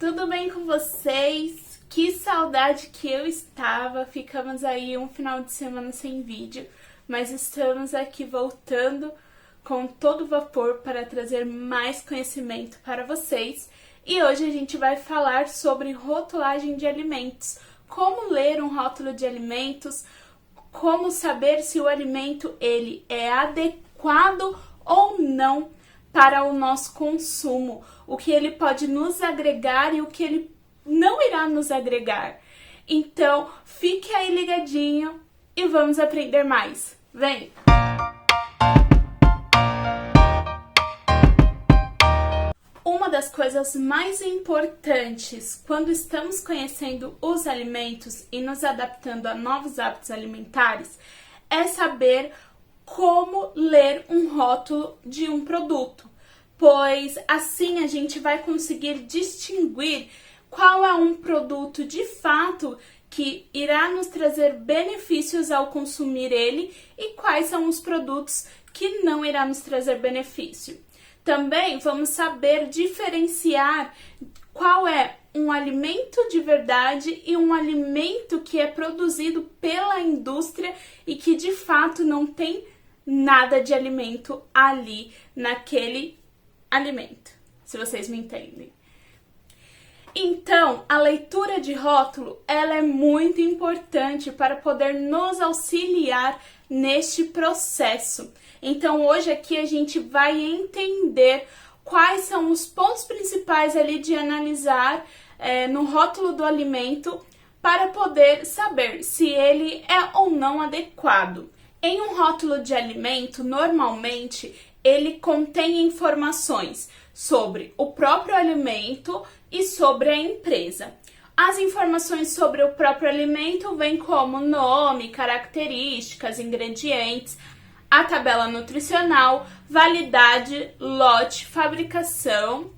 tudo bem com vocês? Que saudade que eu estava, ficamos aí um final de semana sem vídeo, mas estamos aqui voltando com todo vapor para trazer mais conhecimento para vocês. E hoje a gente vai falar sobre rotulagem de alimentos, como ler um rótulo de alimentos, como saber se o alimento ele é adequado ou não para o nosso consumo, o que ele pode nos agregar e o que ele não irá nos agregar. Então, fique aí ligadinho e vamos aprender mais. Vem! Uma das coisas mais importantes quando estamos conhecendo os alimentos e nos adaptando a novos hábitos alimentares é saber como ler um rótulo de um produto, pois assim a gente vai conseguir distinguir qual é um produto de fato que irá nos trazer benefícios ao consumir ele e quais são os produtos que não irá nos trazer benefício. Também vamos saber diferenciar qual é um alimento de verdade e um alimento que é produzido pela indústria e que de fato não tem nada de alimento ali naquele alimento, se vocês me entendem. Então, a leitura de rótulo, ela é muito importante para poder nos auxiliar neste processo. Então, hoje aqui a gente vai entender quais são os pontos principais ali de analisar no rótulo do alimento para poder saber se ele é ou não adequado. Em um rótulo de alimento, normalmente, ele contém informações sobre o próprio alimento e sobre a empresa. As informações sobre o próprio alimento vêm como nome, características, ingredientes, a tabela nutricional, validade, lote, fabricação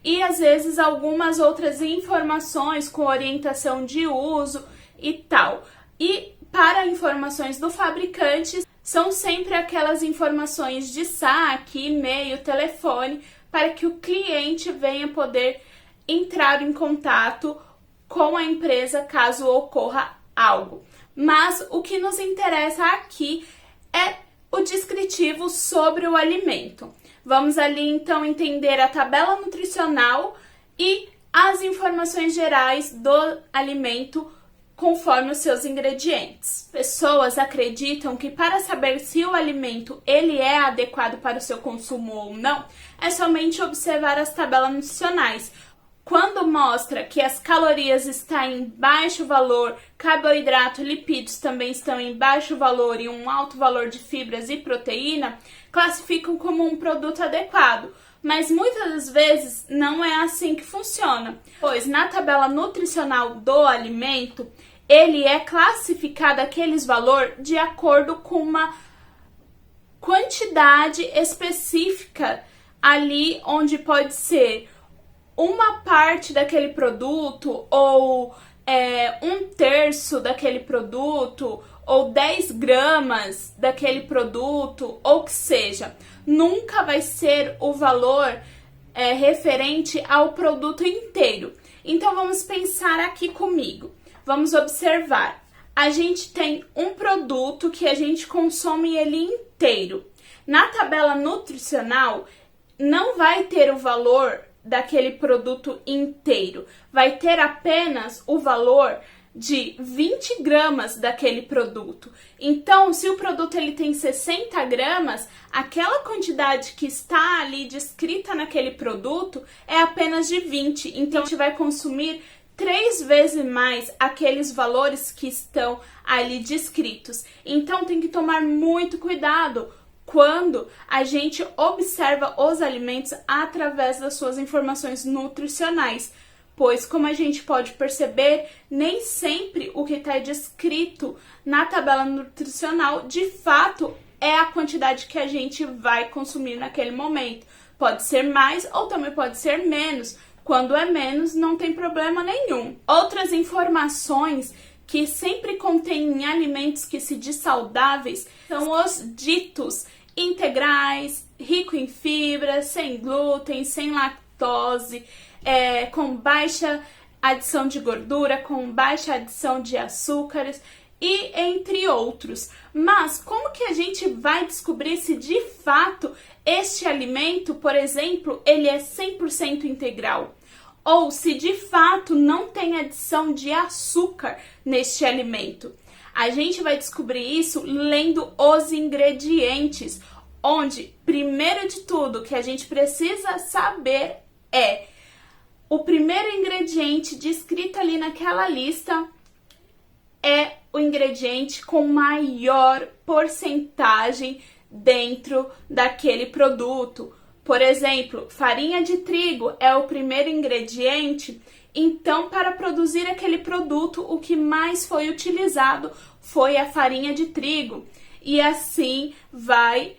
e às vezes algumas outras informações com orientação de uso e tal. E para informações do fabricante, são sempre aquelas informações de saque, e-mail, telefone, para que o cliente venha poder entrar em contato com a empresa caso ocorra algo. Mas o que nos interessa aqui é o descritivo sobre o alimento. Vamos ali então entender a tabela nutricional e as informações gerais do alimento conforme os seus ingredientes. Pessoas acreditam que para saber se o alimento ele é adequado para o seu consumo ou não, é somente observar as tabelas nutricionais. Quando mostra que as calorias estão em baixo valor, carboidrato e lipídios também estão em baixo valor e um alto valor de fibras e proteína, classificam como um produto adequado. Mas muitas das vezes não é assim que funciona, pois na tabela nutricional do alimento, ele é classificado aqueles valores de acordo com uma quantidade específica ali onde pode ser uma parte daquele produto ou um terço daquele produto ou 10 gramas daquele produto ou que seja. Nunca vai ser o valor referente ao produto inteiro. Então vamos pensar aqui comigo. Vamos observar. A gente tem um produto que a gente consome ele inteiro. Na tabela nutricional não vai ter o valor daquele produto inteiro. Vai ter apenas o valor de 20 gramas daquele produto. Então, se o produto ele tem 60 gramas, aquela quantidade que está ali descrita naquele produto é apenas de 20. Então, a gente vai consumir 3 vezes mais aqueles valores que estão ali descritos. Então, tem que tomar muito cuidado quando a gente observa os alimentos através das suas informações nutricionais. Pois, como a gente pode perceber, nem sempre o que está descrito na tabela nutricional, de fato, é a quantidade que a gente vai consumir naquele momento. Pode ser mais ou também pode ser menos. Quando é menos, não tem problema nenhum. Outras informações que sempre contêm alimentos que se diz saudáveis são os ditos integrais, rico em fibra, sem glúten, sem lactose, lactose, com baixa adição de gordura, com baixa adição de açúcares e entre outros. Mas como que a gente vai descobrir se de fato este alimento, por exemplo, ele é 100% integral? Ou se de fato não tem adição de açúcar neste alimento? A gente vai descobrir isso lendo os ingredientes, onde, primeiro de tudo, que a gente precisa saber é o primeiro ingrediente descrito ali naquela lista é o ingrediente com maior porcentagem dentro daquele produto. Por exemplo, farinha de trigo é o primeiro ingrediente, então para produzir aquele produto o que mais foi utilizado foi a farinha de trigo. E assim vai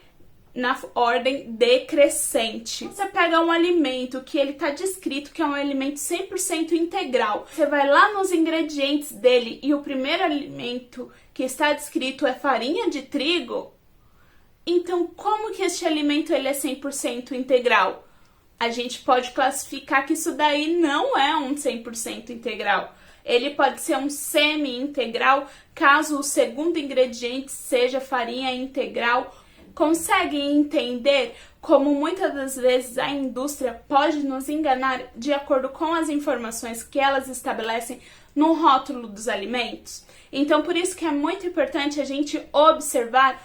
na ordem decrescente. Você pega um alimento que ele está descrito que é um alimento 100% integral. Você vai lá nos ingredientes dele e o primeiro alimento que está descrito é farinha de trigo. Então, como que este alimento ele é 100% integral? A gente pode classificar que isso daí não é um 100% integral. Ele pode ser um semi-integral, caso o segundo ingrediente seja farinha integral. Conseguem entender como muitas das vezes a indústria pode nos enganar de acordo com as informações que elas estabelecem no rótulo dos alimentos? Então, por isso que é muito importante a gente observar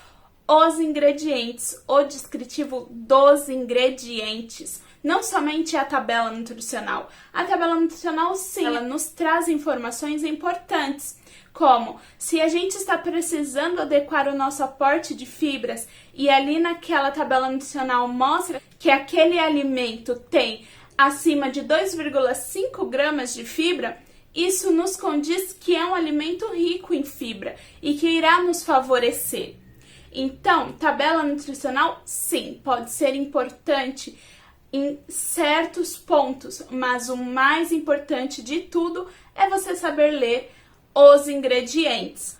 os ingredientes, o descritivo dos ingredientes, não somente a tabela nutricional. A tabela nutricional, sim, ela nos traz informações importantes, como se a gente está precisando adequar o nosso aporte de fibras e ali naquela tabela nutricional mostra que aquele alimento tem acima de 2,5 gramas de fibra, isso nos condiz que é um alimento rico em fibra e que irá nos favorecer. Então, tabela nutricional, sim, pode ser importante em certos pontos, mas o mais importante de tudo é você saber ler os ingredientes.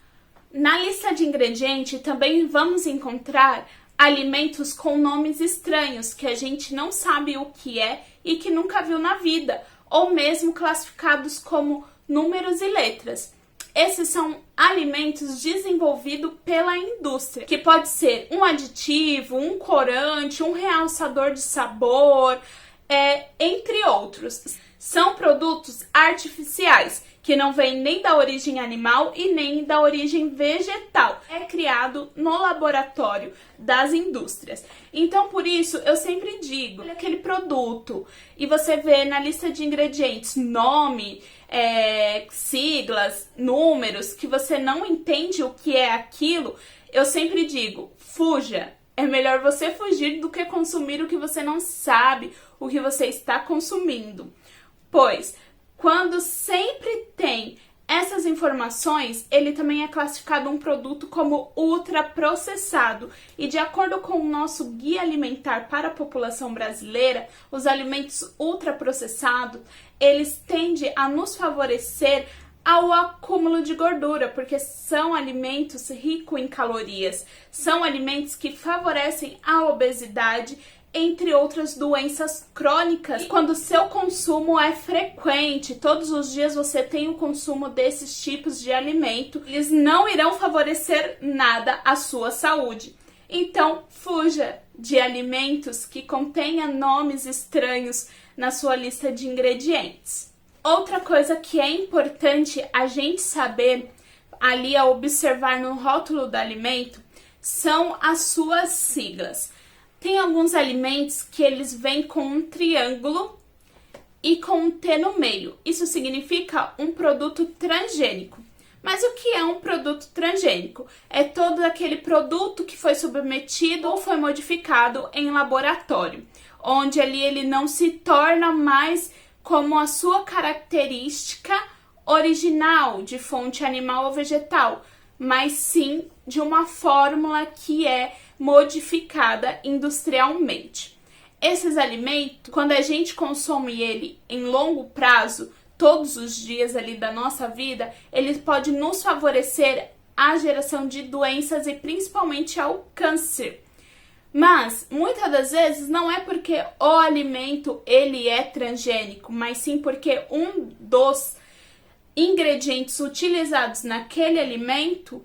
Na lista de ingredientes também vamos encontrar alimentos com nomes estranhos que a gente não sabe o que é e que nunca viu na vida, ou mesmo classificados como números e letras. Esses são alimentos desenvolvidos pela indústria, que pode ser um aditivo, um corante, um realçador de sabor, entre outros. São produtos artificiais, que não vêm nem da origem animal e nem da origem vegetal. É criado no laboratório das indústrias. Então, por isso, eu sempre digo, olha aquele produto e você vê na lista de ingredientes nome, siglas, números, que você não entende o que é aquilo, eu sempre digo, fuja. É melhor você fugir do que consumir o que você não sabe, o que você está consumindo. Pois, quando sempre tem essas informações, ele também é classificado um produto como ultraprocessado. E de acordo com o nosso guia alimentar para a população brasileira, os alimentos ultraprocessados, eles tendem a nos favorecer ao acúmulo de gordura, porque são alimentos ricos em calorias, são alimentos que favorecem a obesidade, entre outras doenças crônicas. E quando o seu consumo é frequente, todos os dias você tem o consumo desses tipos de alimento, eles não irão favorecer nada à sua saúde. Então, fuja de alimentos que contenham nomes estranhos na sua lista de ingredientes. Outra coisa que é importante a gente saber ali ao observar no rótulo do alimento são as suas siglas. Tem alguns alimentos que eles vêm com um triângulo e com um T no meio. Isso significa um produto transgênico. Mas o que é um produto transgênico? É todo aquele produto que foi submetido ou foi modificado em laboratório, onde ali ele não se torna mais como a sua característica original de fonte animal ou vegetal, mas sim de uma fórmula que é modificada industrialmente. Esses alimentos, quando a gente consome ele em longo prazo, todos os dias ali da nossa vida, ele pode nos favorecer a geração de doenças e principalmente ao câncer. Mas muitas das vezes não é porque o alimento ele é transgênico, mas sim porque um dos ingredientes utilizados naquele alimento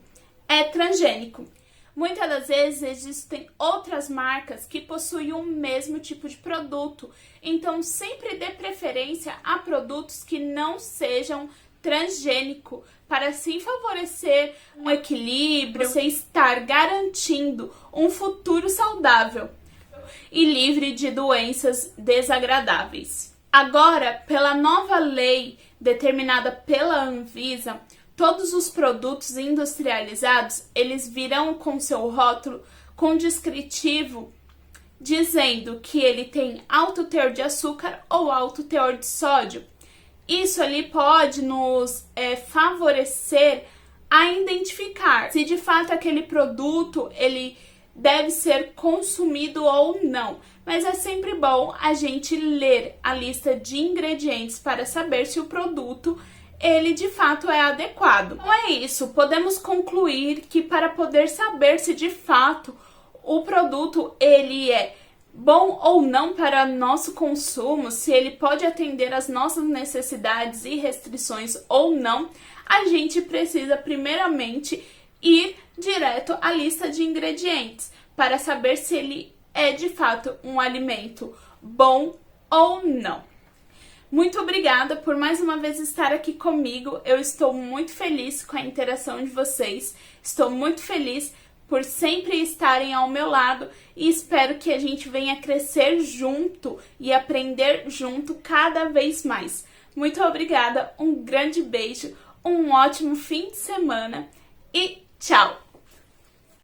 é transgênico. Muitas das vezes existem outras marcas que possuem o mesmo tipo de produto, então sempre dê preferência a produtos que não sejam transgênico, para assim favorecer um equilíbrio, você estar garantindo um futuro saudável e livre de doenças desagradáveis. Agora, pela nova lei determinada pela Anvisa, todos os produtos industrializados, eles virão com seu rótulo com descritivo dizendo que ele tem alto teor de açúcar ou alto teor de sódio. Isso ali pode nos favorecer a identificar se de fato aquele produto ele deve ser consumido ou não. Mas é sempre bom a gente ler a lista de ingredientes para saber se o produto ele de fato é adequado. Então é isso, podemos concluir que para poder saber se de fato o produto ele é bom ou não para nosso consumo, se ele pode atender às nossas necessidades e restrições ou não, a gente precisa primeiramente ir direto à lista de ingredientes para saber se ele é de fato um alimento bom ou não. Muito obrigada por mais uma vez estar aqui comigo, eu estou muito feliz com a interação de vocês, estou muito feliz por sempre estarem ao meu lado e espero que a gente venha crescer junto e aprender junto cada vez mais. Muito obrigada, um grande beijo, um ótimo fim de semana e tchau!